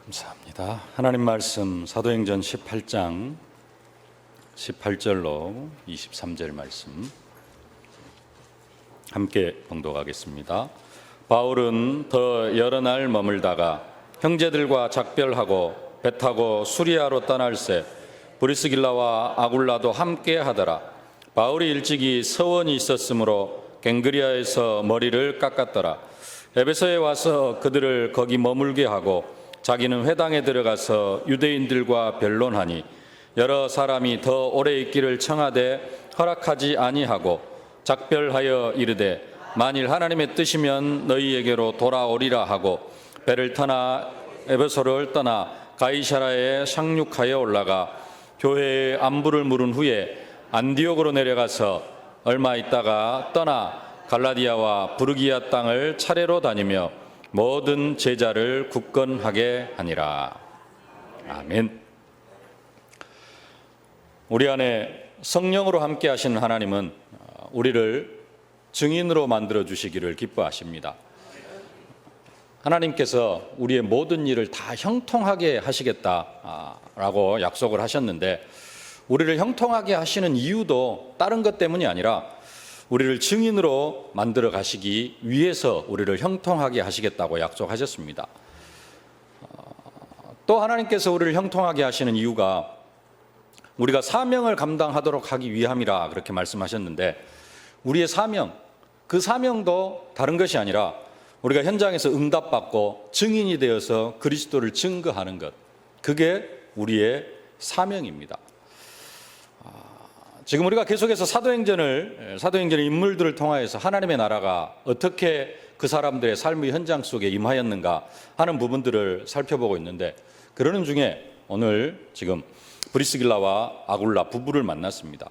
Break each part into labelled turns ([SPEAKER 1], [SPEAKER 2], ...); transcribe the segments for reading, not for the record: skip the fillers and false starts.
[SPEAKER 1] 감사합니다. 하나님 말씀 사도행전 18장 18절로 23절 말씀 함께 봉독하겠습니다. 바울은 더 여러 날 머물다가 형제들과 작별하고 배 타고 수리아로 떠날새 브리스길라와 아굴라도 함께 하더라. 바울이 일찍이 서원이 있었으므로 갱그리아에서 머리를 깎았더라. 에베소에 와서 그들을 거기 머물게 하고 자기는 회당에 들어가서 유대인들과 변론하니 여러 사람이 더 오래 있기를 청하되 허락하지 아니하고 작별하여 이르되 만일 하나님의 뜻이면 너희에게로 돌아오리라 하고 배를 타나 에베소를 떠나 가이사라에 상륙하여 올라가 교회의 안부를 물은 후에 안디옥으로 내려가서 얼마 있다가 떠나 갈라디아와 부르기아 땅을 차례로 다니며 모든 제자를 굳건하게 하니라. 아멘. 우리 안에 성령으로 함께 하시는 하나님은 우리를 증인으로 만들어 주시기를 기뻐하십니다. 하나님께서 우리의 모든 일을 다 형통하게 하시겠다라고 약속을 하셨는데, 우리를 형통하게 하시는 이유도 다른 것 때문이 아니라 우리를 증인으로 만들어 가시기 위해서 우리를 형통하게 하시겠다고 약속하셨습니다. 또 하나님께서 우리를 형통하게 하시는 이유가 우리가 사명을 감당하도록 하기 위함이라 그렇게 말씀하셨는데, 우리의 사명, 그 사명도 다른 것이 아니라 우리가 현장에서 응답받고 증인이 되어서 그리스도를 증거하는 것, 그게 우리의 사명입니다. 지금 우리가 계속해서 사도행전의 인물들을 통하여서 하나님의 나라가 어떻게 그 사람들의 삶의 현장 속에 임하였는가 하는 부분들을 살펴보고 있는데, 그러는 중에 오늘 지금 브리스길라와 아굴라 부부를 만났습니다.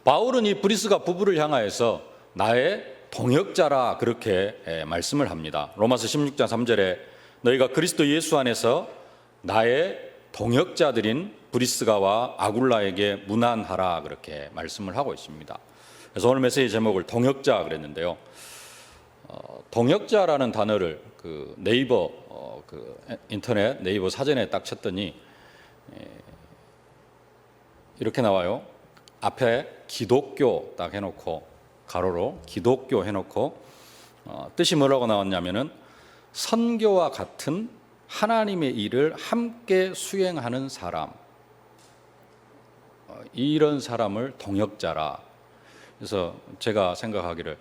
[SPEAKER 1] 바울은 이 브리스가 부부를 향하여서 나의 동역자라 그렇게 말씀을 합니다. 로마서 16장 3절에 너희가 그리스도 예수 안에서 나의 동역자들인 브리스가와 아굴라에게 문안하라 그렇게 말씀을 하고 있습니다. 그래서 오늘 메시지 제목을 동역자 그랬는데요. 동역자라는 단어를 그 네이버 인터넷 네이버 사전에 딱 쳤더니 이렇게 나와요. 앞에 기독교 딱 해놓고 가로로 기독교 해놓고 뜻이 뭐라고 나왔냐면은 선교와 같은 하나님의 일을 함께 수행하는 사람, 이런 사람을 동역자라. 그래서 제가 생각하기를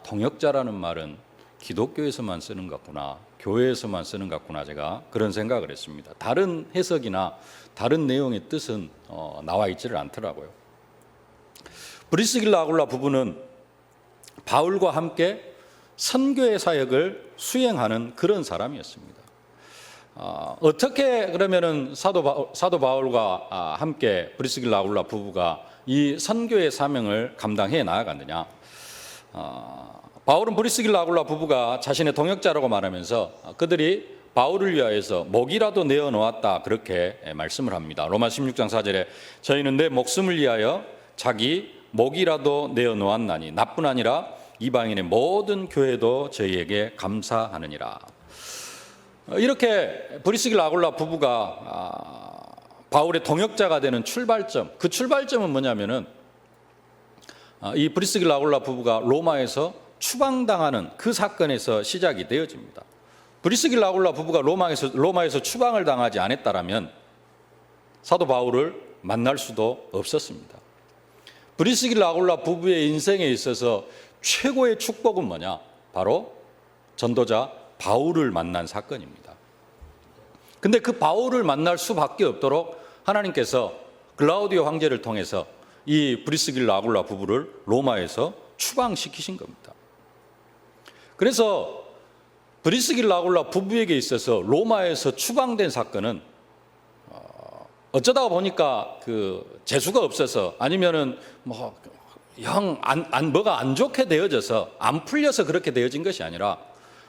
[SPEAKER 1] 동역자라는 말은 기독교에서만 쓰는 것 같구나, 교회에서만 쓰는 것 같구나, 제가 그런 생각을 했습니다. 다른 해석이나 다른 내용의 뜻은 나와 있지를 않더라고요. 브리스길라 아굴라 부부는 바울과 함께 선교의 사역을 수행하는 그런 사람이었습니다. 어떻게 그러면은 사도 바울과 함께 브리스길라 아굴라 부부가 이 선교의 사명을 감당해 나아갔느냐? 바울은 브리스길라 아굴라 부부가 자신의 동역자라고 말하면서 그들이 바울을 위하여서 목이라도 내어 놓았다 그렇게 말씀을 합니다. 로마 16장 4절에 저희는 내 목숨을 위하여 자기 목이라도 내어 놓았나니 나뿐 아니라 이방인의 모든 교회도 저희에게 감사하느니라. 이렇게 브리스길라 아굴라 부부가 바울의 동역자가 되는 출발점, 그 출발점은 뭐냐면은 이 브리스길라 아굴라 부부가 로마에서 추방당하는 그 사건에서 시작이 되어집니다. 브리스길라 아굴라 부부가 로마에서 추방을 당하지 않았다라면 사도 바울을 만날 수도 없었습니다. 브리스길라 아굴라 부부의 인생에 있어서 최고의 축복은 뭐냐? 바로 전도자 바울을 만난 사건입니다. 근데 그 바울을 만날 수밖에 없도록 하나님께서 글라우디오 황제를 통해서 이 브리스길라 아굴라 부부를 로마에서 추방시키신 겁니다. 그래서 브리스길라 아굴라 부부에게 있어서 로마에서 추방된 사건은 어쩌다 보니까 그 재수가 없어서 아니면은 뭐가 안 좋게 되어져서 안 풀려서 그렇게 되어진 것이 아니라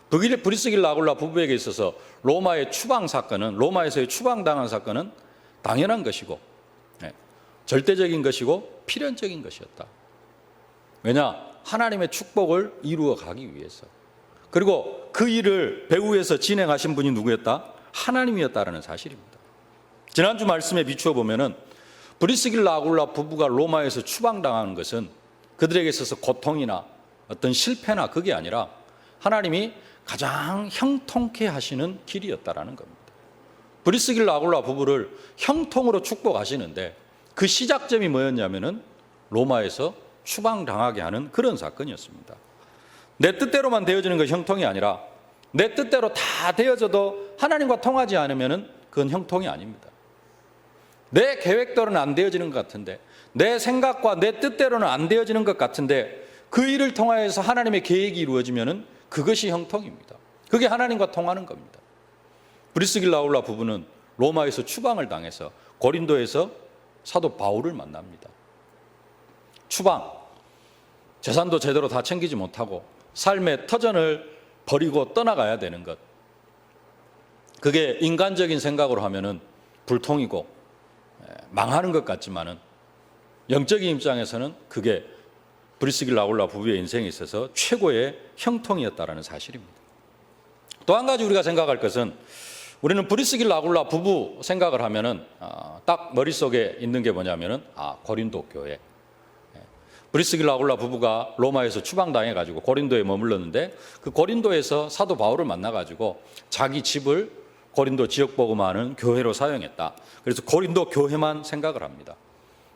[SPEAKER 1] 브리스길라 아굴라 부부에게 있어서 로마의 추방 사건은, 로마에서의 추방당한 사건은 당연한 것이고 절대적인 것이고 필연적인 것이었다. 왜냐? 하나님의 축복을 이루어 가기 위해서. 그리고 그 일을 배후에서 진행하신 분이 누구였다? 하나님이었다는 사실입니다. 지난주 말씀에 비추어 보면은 브리스길라 아굴라 부부가 로마에서 추방당하는 것은 그들에게 있어서 고통이나 어떤 실패나 그게 아니라 하나님이 가장 형통케 하시는 길이었다라는 겁니다. 브리스길라 아굴라 부부를 형통으로 축복하시는데 그 시작점이 뭐였냐면은 로마에서 추방당하게 하는 그런 사건이었습니다. 내 뜻대로만 되어지는 것이 형통이 아니라 내 뜻대로 다 되어져도 하나님과 통하지 않으면은 그건 형통이 아닙니다. 내 계획대로는 안 되어지는 것 같은데, 내 생각과 내 뜻대로는 안 되어지는 것 같은데 그 일을 통하여서 하나님의 계획이 이루어지면은 그것이 형통입니다. 그게 하나님과 통하는 겁니다. 브리스길라 아굴라 부부는 로마에서 추방을 당해서 고린도에서 사도 바울을 만납니다. 추방, 재산도 제대로 다 챙기지 못하고 삶의 터전을 버리고 떠나가야 되는 것, 그게 인간적인 생각으로 하면은 불통이고 망하는 것 같지만은 영적인 입장에서는 그게 브리스길라 아굴라 부부의 인생에 있어서 최고의 형통이었다라는 사실입니다. 또 한 가지 우리가 생각할 것은, 우리는 브리스길라 아굴라 부부 생각을 하면은 딱 머릿속에 있는 게 뭐냐면은 고린도 교회. 브리스길라 아굴라 부부가 로마에서 추방당해 가지고 고린도에 머물렀는데 그 고린도에서 사도 바울을 만나 가지고 자기 집을 고린도 지역 복음하는 교회로 사용했다. 그래서 고린도 교회만 생각을 합니다.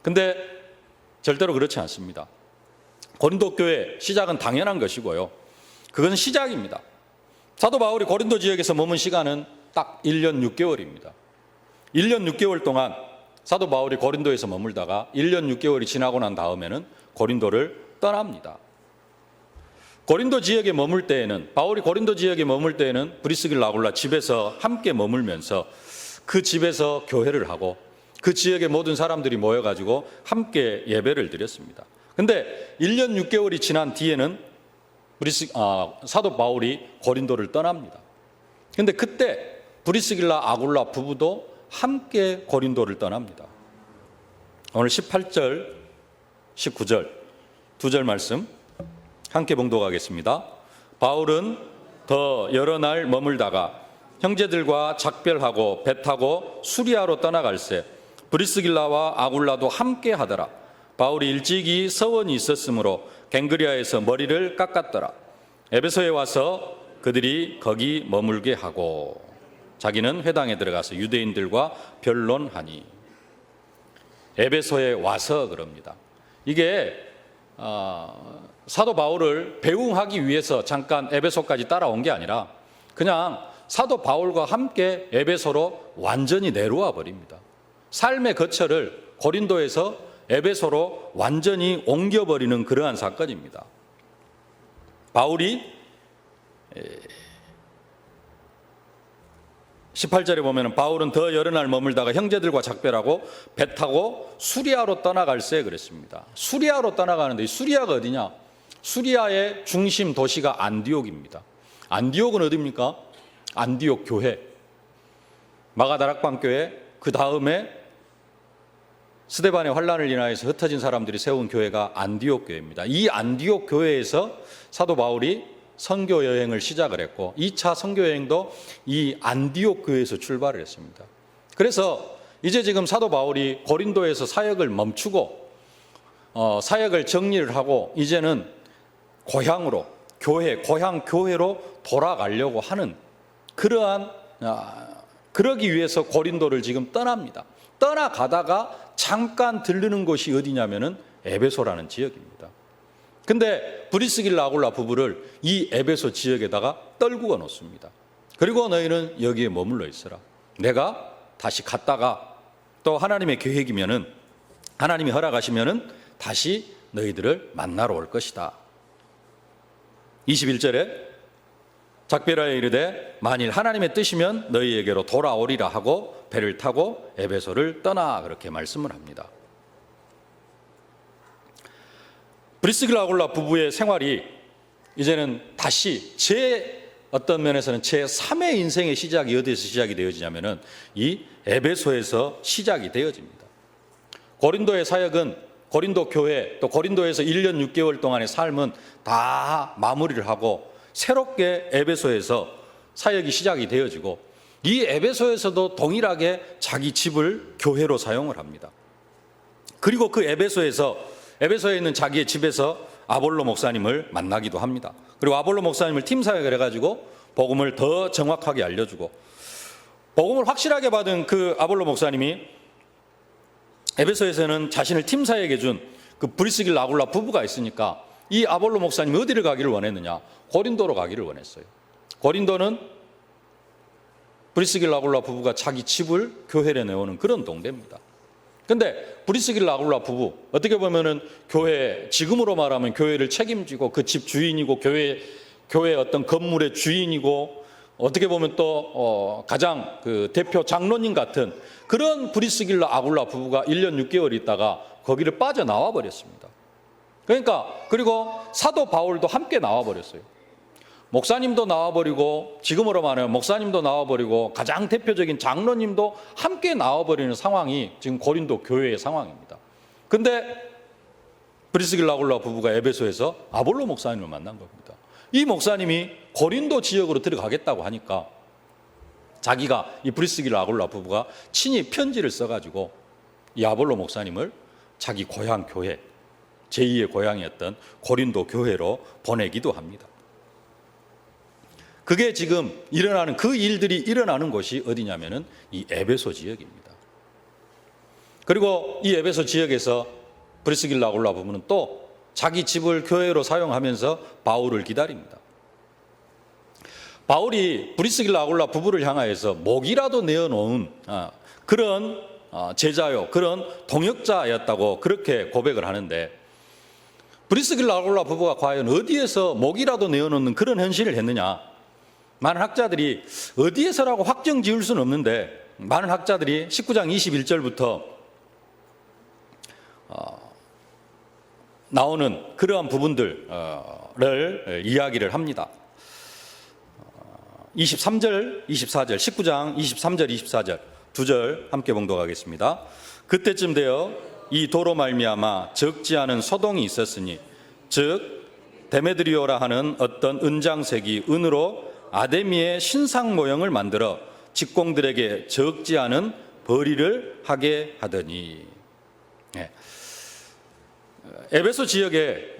[SPEAKER 1] 근데 절대로 그렇지 않습니다. 고린도 교회 시작은 당연한 것이고요. 그건 시작입니다. 사도 바울이 고린도 지역에서 머문 시간은 딱 1년 6개월입니다. 1년 6개월 동안 사도 바울이 고린도에서 머물다가 1년 6개월이 지나고 난 다음에는 고린도를 떠납니다. 고린도 지역에 머물 때에는, 바울이 고린도 지역에 머물 때에는 브리스길라 아굴라 집에서 함께 머물면서 그 집에서 교회를 하고 그 지역의 모든 사람들이 모여가지고 함께 예배를 드렸습니다. 근데 1년 6개월이 지난 뒤에는 사도 바울이 고린도를 떠납니다. 근데 그때 브리스길라 아굴라 부부도 함께 고린도를 떠납니다. 오늘 18절, 19절 두 절 말씀 함께 봉독하겠습니다. 바울은 더 여러 날 머물다가 형제들과 작별하고 배 타고 수리아로 떠나갈새 브리스길라와 아굴라도 함께 하더라. 바울이 일찍이 서원이 있었으므로 갱그리아에서 머리를 깎았더라. 에베소에 와서 그들이 거기 머물게 하고 자기는 회당에 들어가서 유대인들과 변론하니. 에베소에 와서 그럽니다. 이게 사도 바울을 배웅하기 위해서 잠깐 에베소까지 따라온 게 아니라 그냥 사도 바울과 함께 에베소로 완전히 내려와 버립니다. 삶의 거처를 고린도에서 에베소로 완전히 옮겨버리는 그러한 사건입니다. 바울이 18절에 보면 바울은 더 여러 날 머물다가 형제들과 작별하고 배 타고 수리아로 떠나갈새 그랬습니다. 수리아로 떠나가는데 이 수리아가 어디냐? 수리아의 중심 도시가 안디옥입니다. 안디옥은 어디입니까? 안디옥 교회, 마가다락방 교회, 그 다음에 스데반의 환란을 인하여서 흩어진 사람들이 세운 교회가 안디옥 교회입니다. 이 안디옥 교회에서 사도 바울이 선교 여행을 시작을 했고 2차 선교 여행도 이 안디옥 교회에서 출발을 했습니다. 그래서 이제 지금 사도 바울이 고린도에서 사역을 멈추고 사역을 정리를 하고 이제는 고향으로 고향 교회로 돌아가려고 하는 그러기 위해서 고린도를 지금 떠납니다. 떠나가다가 잠깐 들르는 곳이 어디냐면은 에베소라는 지역입니다. 근데 브리스길라 아굴라 부부를 이 에베소 지역에다가 떨구어 놓습니다. 그리고 너희는 여기에 머물러 있어라. 내가 다시 갔다가 또 하나님의 계획이면은 하나님이 허락하시면은 다시 너희들을 만나러 올 것이다. 21절에 작별하여 이르되 만일 하나님의 뜻이면 너희에게로 돌아오리라 하고 배를 타고 에베소를 떠나 그렇게 말씀을 합니다. 브리스길라 아굴라 부부의 생활이 이제는 다시 어떤 면에서는 제3의 인생의 시작이 어디에서 시작이 되어지냐면은 이 에베소에서 시작이 되어집니다. 고린도의 사역은 고린도 교회 또 고린도에서 1년 6개월 동안의 삶은 다 마무리를 하고 새롭게 에베소에서 사역이 시작이 되어지고 이 에베소에서도 동일하게 자기 집을 교회로 사용을 합니다. 그리고 그 에베소에 있는 자기의 집에서 아볼로 목사님을 만나기도 합니다. 그리고 아볼로 목사님을 팀 사역을 해가지고 복음을 더 정확하게 알려주고, 복음을 확실하게 받은 그 아볼로 목사님이 에베소에서는 자신을 팀 사역해 준 그 브리스길라 아굴라 부부가 있으니까 이 아볼로 목사님이 어디를 가기를 원했느냐? 고린도로 가기를 원했어요. 고린도는 브리스길라 아굴라 부부가 자기 집을 교회로 내오는 그런 동네입니다. 근데 브리스길라 아굴라 부부, 어떻게 보면은 교회, 지금으로 말하면 교회를 책임지고 그 집 주인이고 교회 어떤 건물의 주인이고, 어떻게 보면 또 가장 그 대표 장로님 같은 그런 브리스길라 아굴라 부부가 1년 6개월 있다가 거기를 빠져나와 버렸습니다. 그러니까 그리고 사도 바울도 함께 나와 버렸어요. 목사님도 나와버리고, 지금으로 말하면 목사님도 나와버리고, 가장 대표적인 장로님도 함께 나와버리는 상황이 지금 고린도 교회의 상황입니다. 근데 브리스길라 아굴라 부부가 에베소에서 아볼로 목사님을 만난 겁니다. 이 목사님이 고린도 지역으로 들어가겠다고 하니까 자기가, 이 브리스길라 아굴라 부부가 친히 편지를 써가지고 이 아볼로 목사님을 자기 고향 교회, 제2의 고향이었던 고린도 교회로 보내기도 합니다. 그게 지금 일어나는, 그 일들이 일어나는 곳이 어디냐면은 이 에베소 지역입니다. 그리고 이 에베소 지역에서 브리스길라 아굴라 부부는 또 자기 집을 교회로 사용하면서 바울을 기다립니다. 바울이 브리스길라 아굴라 부부를 향하여서 목이라도 내어놓은 그런 제자요, 그런 동역자였다고 그렇게 고백을 하는데, 브리스길라 아굴라 부부가 과연 어디에서 목이라도 내어놓는 그런 헌신을 했느냐? 많은 학자들이 어디에서라고 확정 지을 수는 없는데, 많은 학자들이 19장 21절부터 나오는 그러한 부분들을 이야기를 합니다. 23절, 24절, 19장 23절, 24절 두 절 함께 봉독하겠습니다. 그때쯤 되어 이 도로 말미암아 적지 않은 소동이 있었으니, 즉 데메드리오라 하는 어떤 은장색이 은으로 아데미의 신상 모형을 만들어 직공들에게 적지 않은 벌이를 하게 하더니. 에베소 지역에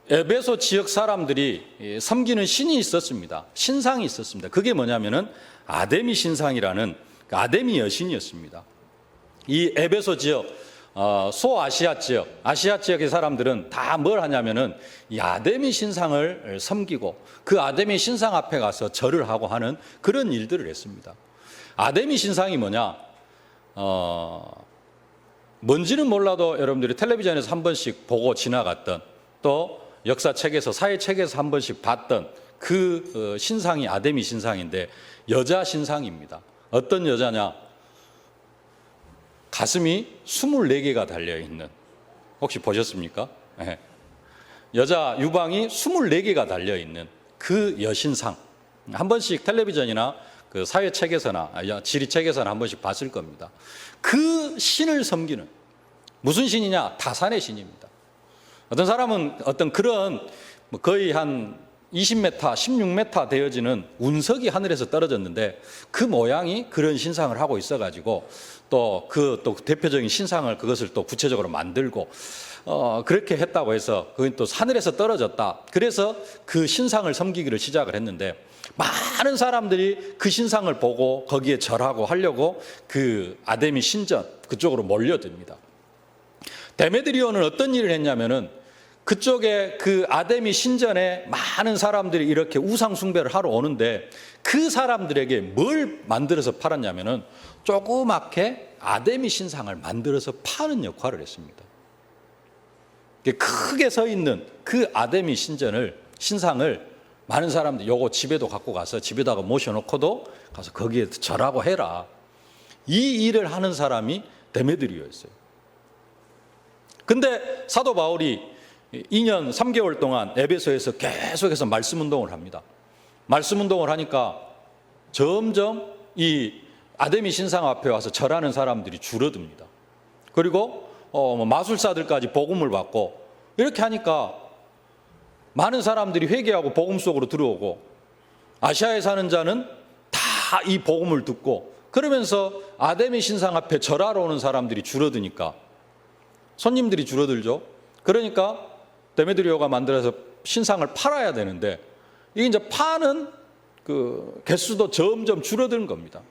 [SPEAKER 1] 에베소 지역 사람들이 섬기는 신이 있었습니다. 신상이 있었습니다. 그게 뭐냐면은 아데미 신상이라는 아데미 여신이었습니다. 이 에베소 지역, 소아시아 지역, 아시아 지역의 사람들은 다 뭘 하냐면은 이 아데미 신상을 섬기고 그 아데미 신상 앞에 가서 절을 하고 하는 그런 일들을 했습니다. 아데미 신상이 뭐냐? 뭔지는 몰라도 여러분들이 텔레비전에서 한 번씩 보고 지나갔던, 또 역사책에서, 사회책에서 한 번씩 봤던 그 신상이 아데미 신상인데, 여자 신상입니다. 어떤 여자냐? 가슴이 24개가 달려있는, 혹시 보셨습니까? 네. 여자 유방이 24개가 달려있는 그 여신상, 한 번씩 텔레비전이나 그 사회책에서나 지리책에서나 한 번씩 봤을 겁니다. 그 신을 섬기는, 무슨 신이냐? 다산의 신입니다. 어떤 사람은 어떤 그런 거의 한 20m, 16m 되어지는 운석이 하늘에서 떨어졌는데 그 모양이 그런 신상을 하고 있어가지고 또 대표적인 신상을, 그것을 또 구체적으로 만들고 그렇게 했다고 해서 그건 또 하늘에서 떨어졌다. 그래서 그 신상을 섬기기를 시작을 했는데, 많은 사람들이 그 신상을 보고 거기에 절하고 하려고 그 아데미 신전 그쪽으로 몰려듭니다. 데메드리오는 어떤 일을 했냐면은 그쪽에 그 아데미 신전에 많은 사람들이 이렇게 우상 숭배를 하러 오는데, 그 사람들에게 뭘 만들어서 팔았냐면은 조그맣게 아데미 신상을 만들어서 파는 역할을 했습니다. 크게 서 있는 그 아데미 신상을 많은 사람들이 요거 집에도 갖고 가서 집에다가 모셔놓고도 가서 거기에 절하고 해라. 이 일을 하는 사람이 데메드리오였어요. 근데 사도 바울이 2년 3개월 동안 에베소에서 계속해서 말씀 운동을 합니다. 말씀 운동을 하니까 점점 이 아데미 신상 앞에 와서 절하는 사람들이 줄어듭니다. 그리고 마술사들까지 복음을 받고, 이렇게 하니까 많은 사람들이 회개하고 복음 속으로 들어오고, 아시아에 사는 자는 다 다 이 복음을 듣고 그러면서 아데미 신상 앞에 절하러 오는 사람들이 줄어드니까 손님들이 줄어들죠. 그러니까 데메드리오가 만들어서 신상을 팔아야 되는데 이게 이제 파는 그 개수도 점점 줄어드는 겁니다.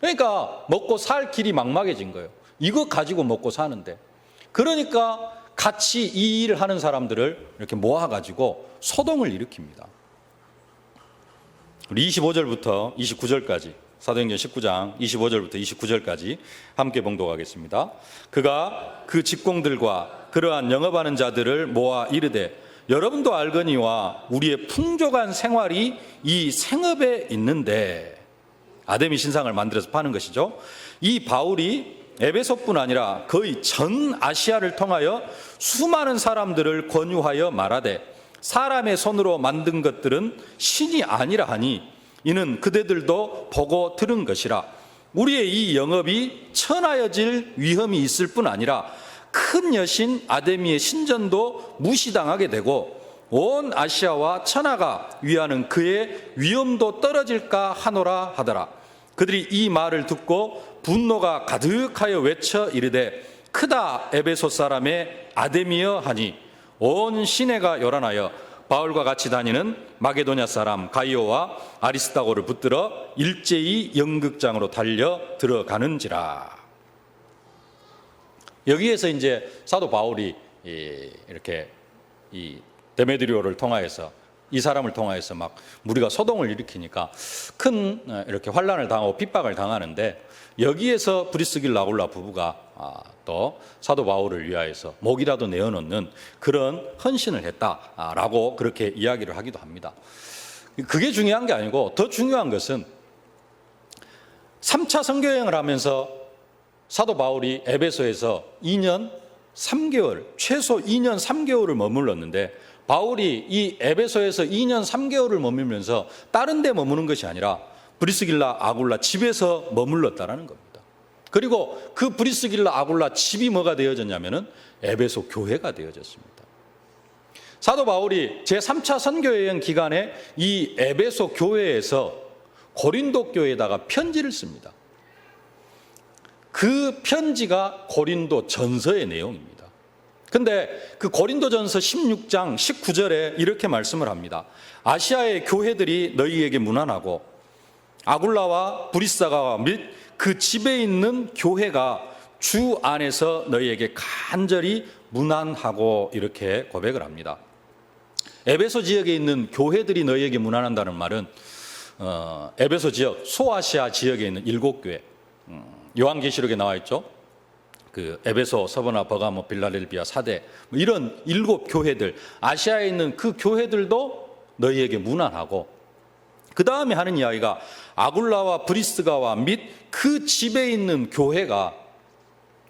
[SPEAKER 1] 그러니까 먹고 살 길이 막막해진 거예요. 이거 가지고 먹고 사는데. 그러니까 같이 이 일을 하는 사람들을 이렇게 모아가지고 소동을 일으킵니다. 우리 25절부터 29절까지 사도행전 19장 25절부터 29절까지 함께 봉독하겠습니다. 그가 그 직공들과 그러한 영업하는 자들을 모아 이르되 여러분도 알거니와 우리의 풍족한 생활이 이 생업에 있는데 아데미 신상을 만들어서 파는 것이죠. 이 바울이 에베소뿐 아니라 거의 전 아시아를 통하여 수많은 사람들을 권유하여 말하되 사람의 손으로 만든 것들은 신이 아니라 하니 이는 그대들도 보고 들은 것이라. 우리의 이 영업이 천하여질 위험이 있을 뿐 아니라 큰 여신 아데미의 신전도 무시당하게 되고 온 아시아와 천하가 위하는 그의 위엄도 떨어질까 하노라 하더라. 그들이 이 말을 듣고 분노가 가득하여 외쳐 이르되 크다 에베소 사람의 아데미여 하니 온 시내가 요란하여 바울과 같이 다니는 마게도냐 사람 가이오와 아리스다고를 붙들어 일제히 연극장으로 달려 들어가는지라. 여기에서 이제 사도 바울이 이렇게 이 데메드리오를 통하여서 이 사람을 통하여서 막 무리가 소동을 일으키니까 큰 이렇게 환난을 당하고 핍박을 당하는데 여기에서 브리스길라 아굴라 부부가 또 사도 바울을 위하여서 목이라도 내어놓는 그런 헌신을 했다라고 그렇게 이야기를 하기도 합니다. 그게 중요한 게 아니고 더 중요한 것은 3차 선교여행을 하면서 사도 바울이 에베소에서 2년 3개월, 최소 2년 3개월을 머물렀는데 바울이 이 에베소에서 2년 3개월을 머물면서 다른 데 머무는 것이 아니라 브리스길라 아굴라 집에서 머물렀다라는 겁니다. 그리고 그 브리스길라 아굴라 집이 뭐가 되어졌냐면은 에베소 교회가 되어졌습니다. 사도 바울이 제3차 선교여행 기간에 이 에베소 교회에서 고린도 교회에다가 편지를 씁니다. 그 편지가 고린도 전서의 내용입니다. 근데 그 고린도전서 16장 19절에 이렇게 말씀을 합니다. 아시아의 교회들이 너희에게 문안하고 아굴라와 브리스가와 및 그 집에 있는 교회가 주 안에서 너희에게 간절히 문안하고 이렇게 고백을 합니다. 에베소 지역에 있는 교회들이 너희에게 문안한다는 말은 에베소 지역, 소아시아 지역에 있는 7교회, 요한계시록에 나와 있죠. 그 에베소, 서버나, 버가모, 빌라델비아, 사대 이런 7교회들, 아시아에 있는 그 교회들도 너희에게 문안하고 그 다음에 하는 이야기가 아굴라와 브리스가와 및 그 집에 있는 교회가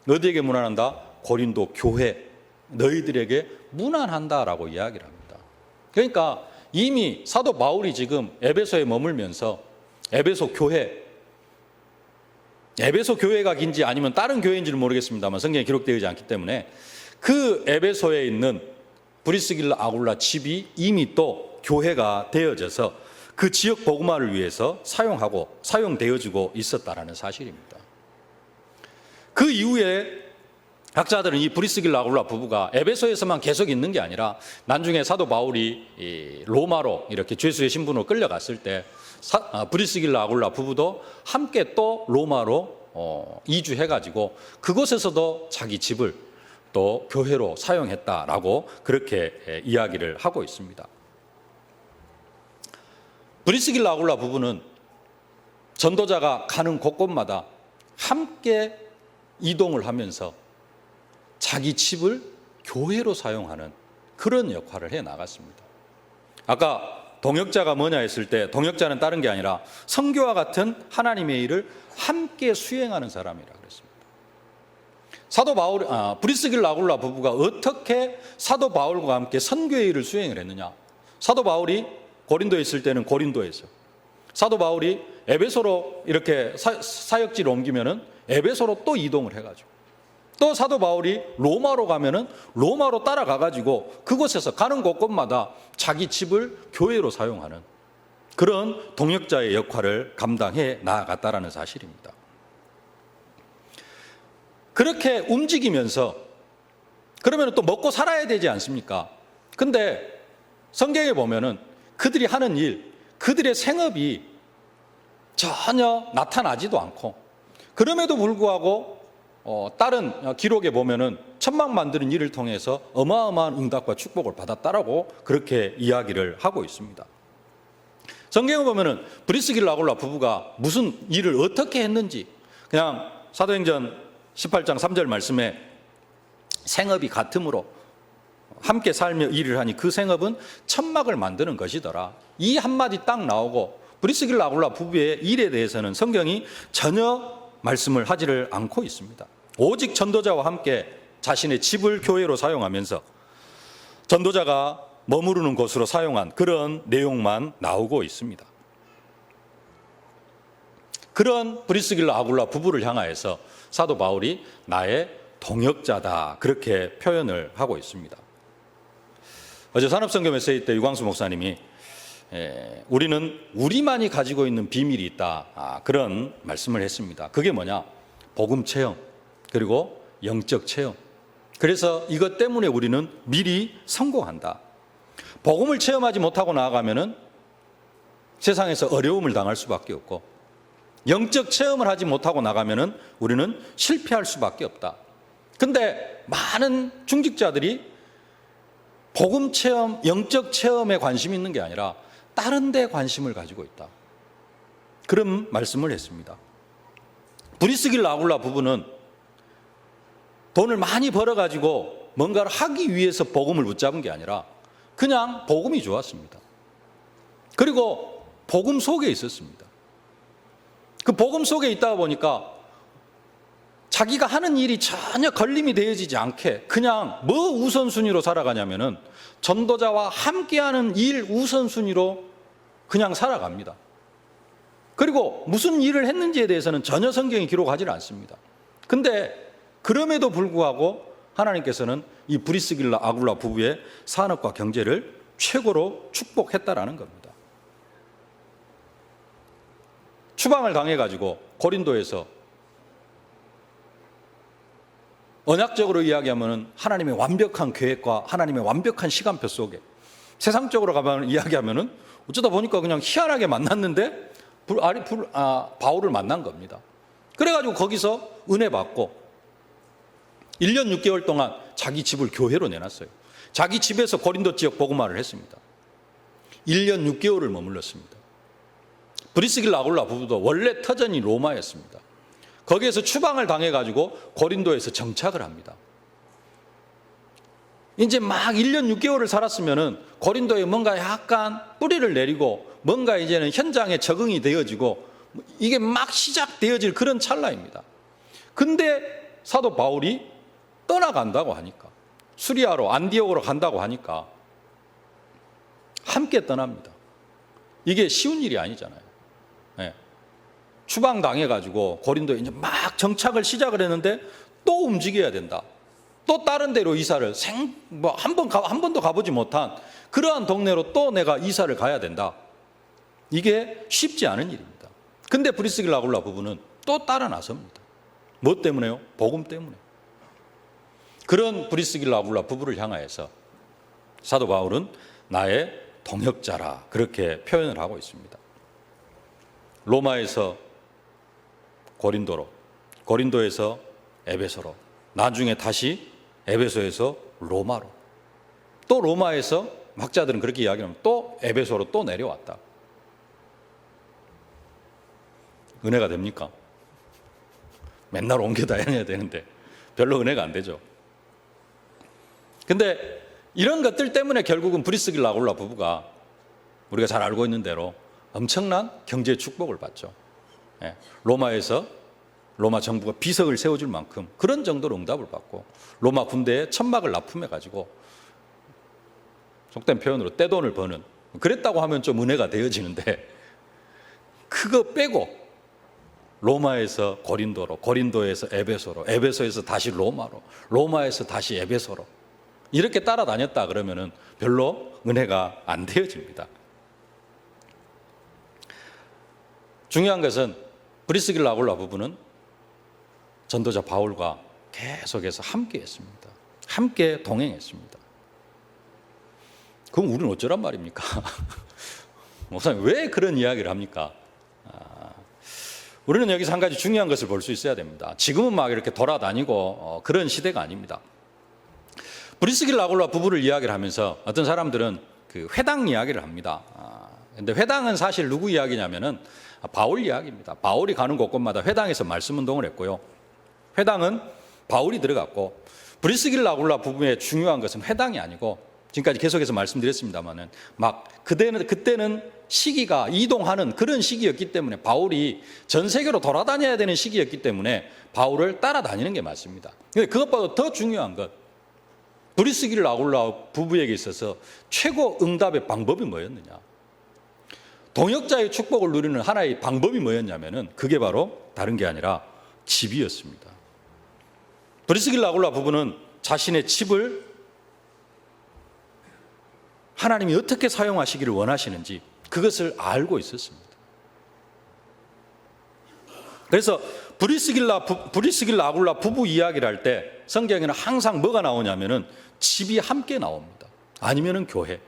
[SPEAKER 1] 어디에게 문안한다? 고린도 교회, 너희들에게 문안한다라고 이야기를 합니다. 그러니까 이미 사도 바울이 지금 에베소에 머물면서 에베소 교회가 긴지 아니면 다른 교회인지는 모르겠습니다만 성경에 기록되어 있지 않기 때문에 그 에베소에 있는 브리스길라 아굴라 집이 이미 또 교회가 되어져서 그 지역 복음화를 위해서 사용되어지고 있었다라는 사실입니다. 그 이후에 학자들은 이 브리스길라 아굴라 부부가 에베소에서만 계속 있는 게 아니라 나중에 사도 바울이 로마로 이렇게 죄수의 신분으로 끌려갔을 때 브리스길라 아굴라 부부도 함께 또 로마로 이주해가지고 그곳에서도 자기 집을 또 교회로 사용했다라고 그렇게 이야기를 하고 있습니다. 브리스길라 아굴라 부부는 전도자가 가는 곳곳마다 함께 이동을 하면서 자기 집을 교회로 사용하는 그런 역할을 해 나갔습니다. 아까 동역자가 뭐냐 했을 때 동역자는 다른 게 아니라 선교와 같은 하나님의 일을 함께 수행하는 사람이라 그랬습니다. 사도 바울, 브리스길라 아굴라 부부가 어떻게 사도 바울과 함께 선교의 일을 수행을 했느냐? 사도 바울이 고린도에 있을 때는 고린도에서, 사도 바울이 에베소로 이렇게 사역지를 옮기면은 에베소로 또 이동을 해가지고, 또 사도 바울이 로마로 가면은 로마로 따라가가지고 그곳에서 가는 곳곳마다 자기 집을 교회로 사용하는 그런 동역자의 역할을 감당해 나아갔다라는 사실입니다. 그렇게 움직이면서 그러면 또 먹고 살아야 되지 않습니까? 근데 성경에 보면은 그들이 하는 일, 그들의 생업이 전혀 나타나지도 않고, 그럼에도 불구하고 다른 기록에 보면은 천막 만드는 일을 통해서 어마어마한 응답과 축복을 받았다라고 그렇게 이야기를 하고 있습니다. 성경에 보면은 브리스길라 아굴라 부부가 무슨 일을 어떻게 했는지, 그냥 사도행전 18장 3절 말씀에 생업이 같으므로 함께 살며 일을 하니 그 생업은 천막을 만드는 것이더라. 이 한마디 딱 나오고 브리스길라 아굴라 부부의 일에 대해서는 성경이 전혀 말씀을 하지를 않고 있습니다. 오직 전도자와 함께 자신의 집을 교회로 사용하면서 전도자가 머무르는 곳으로 사용한 그런 내용만 나오고 있습니다. 그런 브리스길라 아굴라 부부를 향하여서 사도 바울이 나의 동역자다, 그렇게 표현을 하고 있습니다. 어제 산업선교 메시지 때 유광수 목사님이 우리는 우리만이 가지고 있는 비밀이 있다, 그런 말씀을 했습니다. 그게 뭐냐? 복음 체험, 그리고 영적 체험. 그래서 이것 때문에 우리는 미리 성공한다. 복음을 체험하지 못하고 나아가면은 세상에서 어려움을 당할 수밖에 없고, 영적 체험을 하지 못하고 나가면은 우리는 실패할 수밖에 없다. 근데 많은 중직자들이 복음 체험, 영적 체험에 관심이 있는 게 아니라 다른 데 관심을 가지고 있다, 그런 말씀을 했습니다. 브리스길라 아굴라 부부는 돈을 많이 벌어가지고 뭔가를 하기 위해서 복음을 붙잡은 게 아니라 그냥 복음이 좋았습니다. 그리고 복음 속에 있었습니다. 그 복음 속에 있다 보니까 자기가 하는 일이 전혀 걸림이 되어지지 않게 그냥 뭐 우선순위로 살아가냐면은 전도자와 함께하는 일 우선순위로 그냥 살아갑니다. 그리고 무슨 일을 했는지에 대해서는 전혀 성경이 기록하지 않습니다. 근데 그럼에도 불구하고 하나님께서는 이 브리스길라 아굴라 부부의 산업과 경제를 최고로 축복했다라는 겁니다. 추방을 당해가지고 고린도에서 언약적으로 이야기하면 하나님의 완벽한 계획과 하나님의 완벽한 시간표 속에, 세상적으로 가면 이야기하면 어쩌다 보니까 그냥 희한하게 만났는데 바울을 만난 겁니다. 그래가지고 거기서 은혜 받고 1년 6개월 동안 자기 집을 교회로 내놨어요. 자기 집에서 고린도 지역 복음화를 했습니다. 1년 6개월을 머물렀습니다. 브리스길라 아굴라 부부도 원래 터전이 로마였습니다. 거기에서 추방을 당해가지고 고린도에서 정착을 합니다. 이제 막 1년 6개월을 살았으면은 고린도에 뭔가 약간 뿌리를 내리고 뭔가 이제는 현장에 적응이 되어지고 이게 막 시작되어질 그런 찰나입니다. 근데 사도 바울이 떠나간다고 하니까, 수리아로 안디옥으로 간다고 하니까 함께 떠납니다. 이게 쉬운 일이 아니잖아요. 네. 추방 당해가지고 고린도에 이제 막 정착을 시작을 했는데 또 움직여야 된다. 또 다른 데로 이사를 한 번도 가보지 못한 그러한 동네로 또 내가 이사를 가야 된다. 이게 쉽지 않은 일입니다. 근데 브리스길라 아굴라 부부는 또 따라 나섭니다. 뭐 때문에요? 복음 때문에. 그런 브리스길라 아굴라 부부를 향하여서 사도 바울은 나의 동역자라, 그렇게 표현을 하고 있습니다. 로마에서 고린도로, 고린도에서 에베소로, 나중에 다시 에베소에서 로마로, 또 로마에서 학자들은 그렇게 이야기하면 또 에베소로 또 내려왔다. 은혜가 됩니까? 맨날 옮겨 다녀야 되는데 별로 은혜가 안 되죠. 근데 이런 것들 때문에 결국은 브리스길라 아굴라 부부가 우리가 잘 알고 있는 대로 엄청난 경제 축복을 받죠. 로마에서 로마 정부가 비석을 세워줄 만큼 그런 정도로 응답을 받고, 로마 군대에 천막을 납품해가지고 속된 표현으로 떼돈을 버는, 그랬다고 하면 좀 은혜가 되어지는데 그거 빼고 로마에서 고린도로, 고린도에서 에베소로, 에베소에서 다시 로마로, 로마에서 다시 에베소로 이렇게 따라다녔다 그러면은 별로 은혜가 안 되어집니다. 중요한 것은 브리스길라 아굴라 부부는 전도자 바울과 계속해서 함께 했습니다. 함께 동행했습니다. 그럼 우리는 어쩌란 말입니까? 목사님 왜 그런 이야기를 합니까? 우리는 여기서 한 가지 중요한 것을 볼 수 있어야 됩니다. 지금은 막 이렇게 돌아다니고 그런 시대가 아닙니다. 브리스길라 아굴라 부부를 이야기를 하면서 어떤 사람들은 그 회당 이야기를 합니다. 근데 회당은 사실 누구 이야기냐면은 바울 이야기입니다. 바울이 가는 곳곳마다 회당에서 말씀 운동을 했고요. 회당은 바울이 들어갔고, 브리스길라 아굴라 부부의 중요한 것은 회당이 아니고, 지금까지 계속해서 말씀드렸습니다만은 막 그때는 시기가 이동하는 그런 시기였기 때문에, 바울이 전 세계로 돌아다녀야 되는 시기였기 때문에 바울을 따라다니는 게 맞습니다. 근데 그것보다 더 중요한 것, 브리스길라 아굴라 부부에게 있어서 최고 응답의 방법이 뭐였느냐? 동역자의 축복을 누리는 하나의 방법이 뭐였냐면은 그게 바로 다른 게 아니라 집이었습니다. 브리스길라 아굴라 부부는 자신의 집을 하나님이 어떻게 사용하시기를 원하시는지 그것을 알고 있었습니다. 그래서 브리스길라 아굴라 부부 이야기를 할 때 성경에는 항상 뭐가 나오냐면은 집이 함께 나옵니다. 아니면은 교회.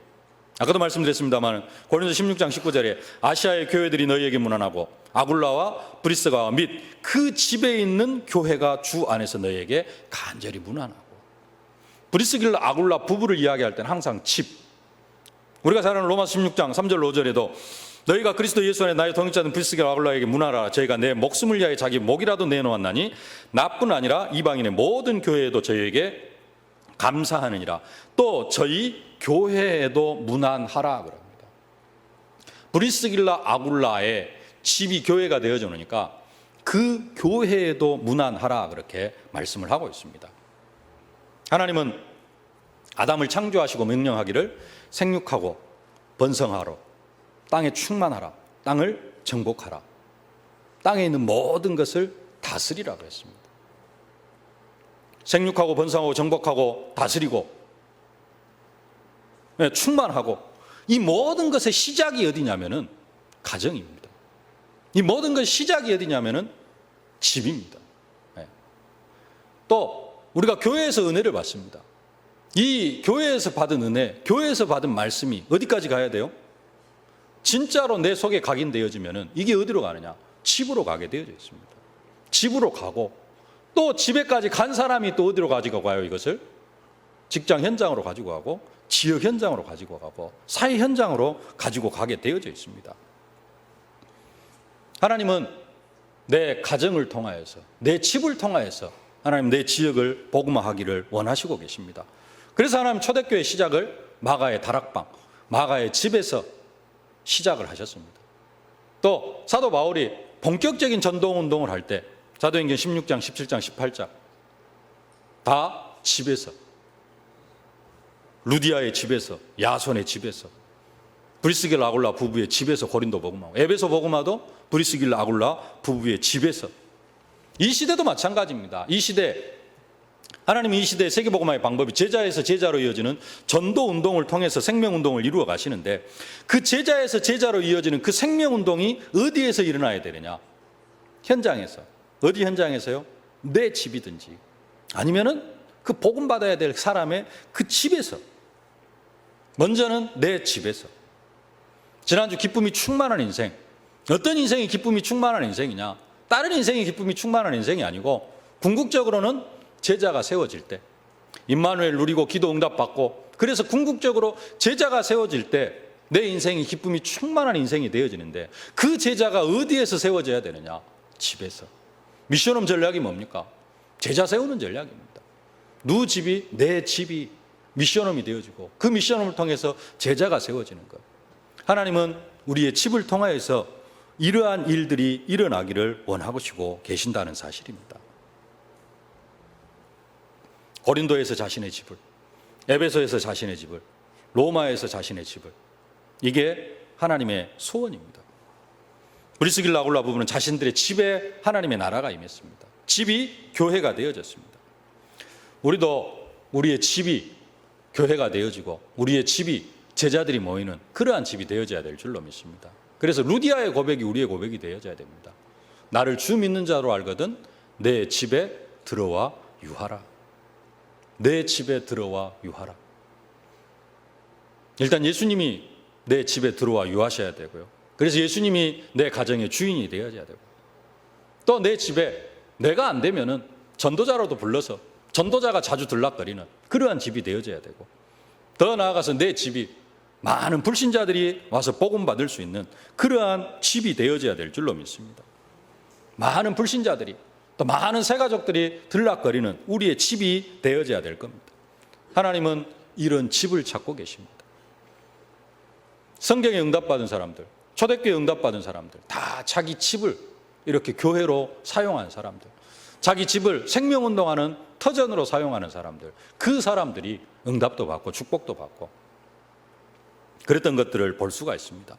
[SPEAKER 1] 아까도 말씀드렸습니다만 고린도서 16장 19절에 아시아의 교회들이 너희에게 문안하고 아굴라와 브리스가와 및 그 집에 있는 교회가 주 안에서 너희에게 간절히 문안하고. 브리스길라 아굴라 부부를 이야기할 때는 항상 집. 우리가 잘 아는 로마서 16장 3절 5절에도 너희가 그리스도 예수 안에 나의 동역자는 브리스길라 아굴라에게 문하라. 저희가 내 목숨을 위하여 자기 목이라도 내놓았나니 나뿐 아니라 이방인의 모든 교회에도 저희에게 감사하느니라. 또 저희 교회에도 문안하라 그럽니다. 브리스길라 아굴라의 집이 교회가 되어져 놓으니까 그 교회에도 문안하라 그렇게 말씀을 하고 있습니다. 하나님은 아담을 창조하시고 명령하기를 생육하고 번성하라, 땅에 충만하라, 땅을 정복하라, 땅에 있는 모든 것을 다스리라고 했습니다. 생육하고 번성하고 정복하고 다스리고 충만하고, 이 모든 것의 시작이 어디냐면은 가정입니다. 이 모든 것의 시작이 어디냐면은 집입니다. 또 우리가 교회에서 은혜를 받습니다. 이 교회에서 받은 은혜, 교회에서 받은 말씀이 어디까지 가야 돼요? 진짜로 내 속에 각인되어지면은 이게 어디로 가느냐? 집으로 가게 되어져 있습니다. 집으로 가고, 또 집에까지 간 사람이 또 어디로 가지고 가요? 이것을 직장 현장으로 가지고 가고, 지역 현장으로 가지고 가고, 사회 현장으로 가지고 가게 되어져 있습니다. 하나님은 내 가정을 통하여서, 내 집을 통하여서 하나님 내 지역을 복음화하기를 원하시고 계십니다. 그래서 하나님 초대교회 시작을 마가의 다락방, 마가의 집에서 시작을 하셨습니다. 또 사도 바울이 본격적인 전도운동을 할 때 사도행전 16장, 17장, 18장 다 집에서, 루디아의 집에서, 야손의 집에서, 브리스길라 아굴라 부부의 집에서 고린도 복음하고, 에베소 복음화도 브리스길라 아굴라 부부의 집에서. 이 시대도 마찬가지입니다. 이 시대, 하나님이 이 시대의 세계복음화의 방법이 제자에서 제자로 이어지는 전도운동을 통해서 생명운동을 이루어 가시는데, 그 제자에서 제자로 이어지는 그 생명운동이 어디에서 일어나야 되느냐? 현장에서. 어디 현장에서요? 내 집이든지 아니면은 그 복음 받아야 될 사람의 그 집에서. 먼저는 내 집에서. 지난주 기쁨이 충만한 인생, 어떤 인생이 기쁨이 충만한 인생이냐? 다른 인생이 기쁨이 충만한 인생이 아니고, 궁극적으로는 제자가 세워질 때, 임마누엘 누리고 기도 응답받고, 그래서 궁극적으로 제자가 세워질 때 내 인생이 기쁨이 충만한 인생이 되어지는데, 그 제자가 어디에서 세워져야 되느냐? 집에서. 미션홈 전략이 뭡니까? 제자 세우는 전략입니다. 누 집이, 내 집이 미션홈이 되어지고, 그 미션홈을 통해서 제자가 세워지는 것. 하나님은 우리의 집을 통하여서 이러한 일들이 일어나기를 원하시고 계신다는 사실입니다. 고린도에서 자신의 집을, 에베소에서 자신의 집을, 로마에서 자신의 집을, 이게 하나님의 소원입니다. 브리스길라 아굴라 부부는 자신들의 집에 하나님의 나라가 임했습니다. 집이 교회가 되어졌습니다. 우리도 우리의 집이 교회가 되어지고, 우리의 집이 제자들이 모이는 그러한 집이 되어져야 될 줄로 믿습니다. 그래서 루디아의 고백이 우리의 고백이 되어져야 됩니다. 나를 주 믿는 자로 알거든 내 집에 들어와 유하라. 내 집에 들어와 유하라. 일단 예수님이 내 집에 들어와 유하셔야 되고요. 그래서 예수님이 내 가정의 주인이 되어져야 되고, 또 내 집에 내가 안 되면은 전도자라도 불러서 전도자가 자주 들락거리는 그러한 집이 되어져야 되고, 더 나아가서 내 집이 많은 불신자들이 와서 복음 받을 수 있는 그러한 집이 되어져야 될 줄로 믿습니다. 많은 불신자들이 또 많은 새가족들이 들락거리는 우리의 집이 되어져야 될 겁니다. 하나님은 이런 집을 찾고 계십니다. 성경에 응답받은 사람들, 초대교회 응답받은 사람들, 다 자기 집을 이렇게 교회로 사용한 사람들, 자기 집을 생명운동하는 터전으로 사용하는 사람들, 그 사람들이 응답도 받고 축복도 받고 그랬던 것들을 볼 수가 있습니다.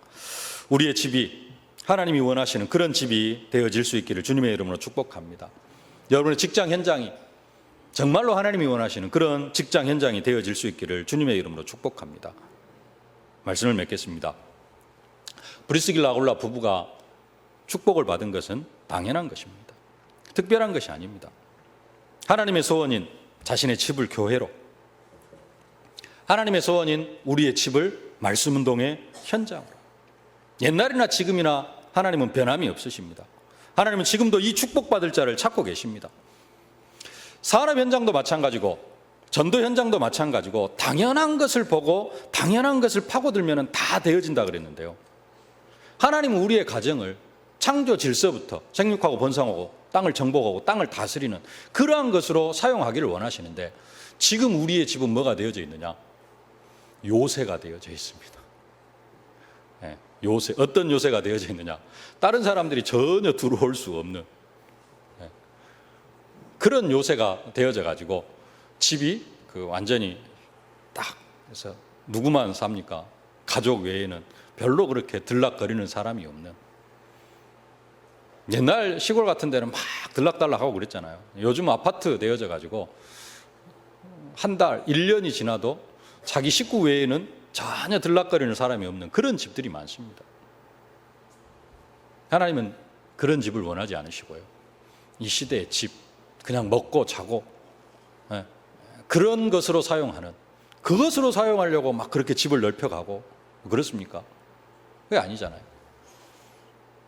[SPEAKER 1] 우리의 집이 하나님이 원하시는 그런 집이 되어질 수 있기를 주님의 이름으로 축복합니다. 여러분의 직장 현장이 정말로 하나님이 원하시는 그런 직장 현장이 되어질 수 있기를 주님의 이름으로 축복합니다. 말씀을 맺겠습니다. 브리스길라 아굴라 부부가 축복을 받은 것은 당연한 것입니다. 특별한 것이 아닙니다. 하나님의 소원인 자신의 집을 교회로, 하나님의 소원인 우리의 집을 말씀운동의 현장으로, 옛날이나 지금이나 하나님은 변함이 없으십니다. 하나님은 지금도 이 축복받을 자를 찾고 계십니다. 산업 현장도 마찬가지고 전도 현장도 마찬가지고 당연한 것을 보고 당연한 것을 파고들면 다 되어진다 그랬는데요. 하나님은 우리의 가정을 창조 질서부터 생육하고 번성하고 땅을 정복하고 땅을 다스리는 그러한 것으로 사용하기를 원하시는데, 지금 우리의 집은 뭐가 되어져 있느냐? 요새가 되어져 있습니다. 요새, 어떤 요새가 되어져 있느냐? 다른 사람들이 전혀 들어올 수 없는 그런 요새가 되어져 가지고 집이 완전히 딱 해서 누구만 삽니까? 가족 외에는 별로 그렇게 들락거리는 사람이 없는, 옛날 시골 같은 데는 막 들락달락하고 그랬잖아요. 요즘 아파트 되어져 가지고 한 달, 1년이 지나도 자기 식구 외에는 전혀 들락거리는 사람이 없는 그런 집들이 많습니다. 하나님은 그런 집을 원하지 않으시고요. 이 시대의 집, 그냥 먹고 자고 그런 것으로 사용하는, 그것으로 사용하려고 막 그렇게 집을 넓혀가고 그렇습니까? 그게 아니잖아요.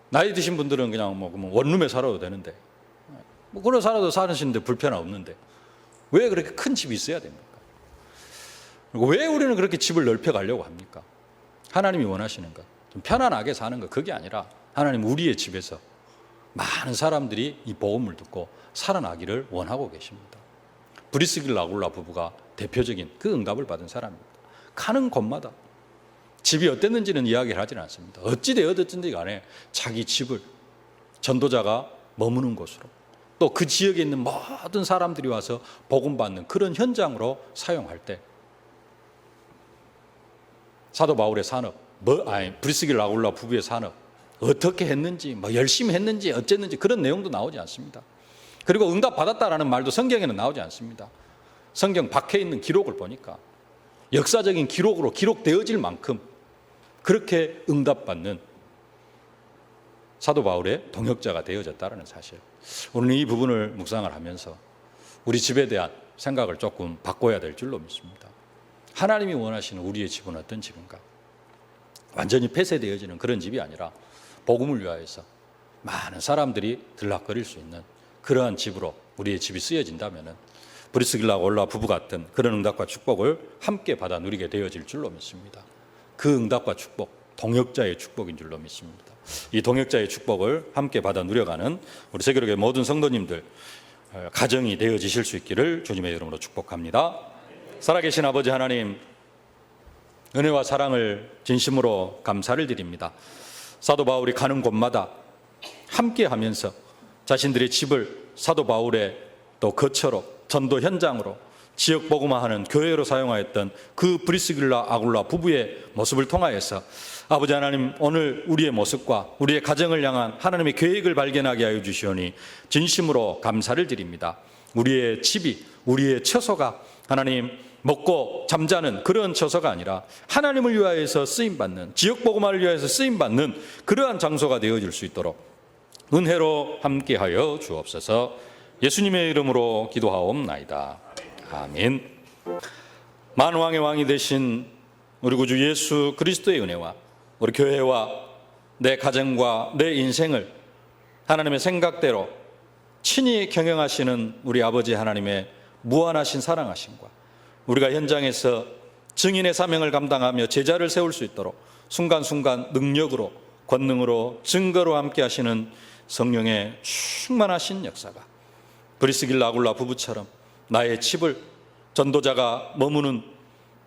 [SPEAKER 1] 나이 드신 분들은 그냥 그러면 원룸에 살아도 되는데, 그래 살아도 사시는데 불편은 없는데 왜 그렇게 큰 집이 있어야 됩니까? 그리고 왜 우리는 그렇게 집을 넓혀가려고 합니까? 하나님이 원하시는 것, 좀 편안하게 사는 것, 그게 아니라 하나님 우리의 집에서 많은 사람들이 이 복음을 듣고 살아나기를 원하고 계십니다. 브리스길라 아굴라 부부가 대표적인 그 응답을 받은 사람입니다. 가는 곳마다 집이 어땠는지는 이야기를 하지는 않습니다. 어찌 되었든지 간에 자기 집을 전도자가 머무는 곳으로, 또 그 지역에 있는 모든 사람들이 와서 복음 받는 그런 현장으로 사용할 때, 사도 바울의 산업, 브리스길라 아굴라 부부의 산업 어떻게 했는지, 열심히 했는지 어쨌는지 그런 내용도 나오지 않습니다. 그리고 응답 받았다라는 말도 성경에는 나오지 않습니다. 성경 밖에 있는 기록을 보니까 역사적인 기록으로 기록되어질 만큼 그렇게 응답받는 사도 바울의 동역자가 되어졌다는 사실, 오늘 이 부분을 묵상을 하면서 우리 집에 대한 생각을 조금 바꿔야 될 줄로 믿습니다. 하나님이 원하시는 우리의 집은 어떤 집인가? 완전히 폐쇄되어지는 그런 집이 아니라 복음을 위하여서 많은 사람들이 들락거릴 수 있는 그러한 집으로 우리의 집이 쓰여진다면 브리스길라 아굴라 부부 같은 그런 응답과 축복을 함께 받아 누리게 되어질 줄로 믿습니다. 그 응답과 축복, 동역자의 축복인 줄로 믿습니다. 이 동역자의 축복을 함께 받아 누려가는 우리 세계로의 모든 성도님들 가정이 되어지실 수 있기를 주님의 이름으로 축복합니다. 살아계신 아버지 하나님, 은혜와 사랑을 진심으로 감사를 드립니다. 사도 바울이 가는 곳마다 함께 하면서 자신들의 집을 사도 바울의 또 거처로, 전도 현장으로, 지역 복음화하는 교회로 사용하였던 그 브리스길라 아굴라 부부의 모습을 통하여서 아버지 하나님, 오늘 우리의 모습과 우리의 가정을 향한 하나님의 계획을 발견하게 하여 주시오니 진심으로 감사를 드립니다. 우리의 집이, 우리의 처소가 하나님 먹고 잠자는 그런 처소가 아니라 하나님을 위하여서 쓰임받는, 지역복음화를 위하여서 쓰임받는 그러한 장소가 되어질 수 있도록 은혜로 함께하여 주옵소서. 예수님의 이름으로 기도하옵나이다. 아멘. 만왕의 왕이 되신 우리 구주 예수 그리스도의 은혜와 우리 교회와 내 가정과 내 인생을 하나님의 생각대로 친히 경영하시는 우리 아버지 하나님의 무한하신 사랑하심과 우리가 현장에서 증인의 사명을 감당하며 제자를 세울 수 있도록 순간순간 능력으로, 권능으로, 증거로 함께 하시는 성령의 충만하신 역사가 브리스길라 아굴라 부부처럼 나의 집을 전도자가 머무는,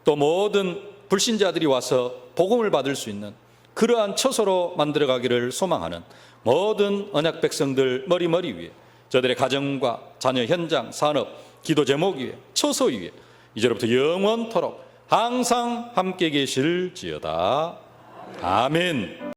[SPEAKER 1] 또 모든 불신자들이 와서 복음을 받을 수 있는 그러한 처소로 만들어가기를 소망하는 모든 언약 백성들 머리 위에, 저들의 가정과 자녀, 현장, 산업, 기도 제목 위에, 처소 위에 이제로부터 영원토록 항상 함께 계실지어다. 아멘.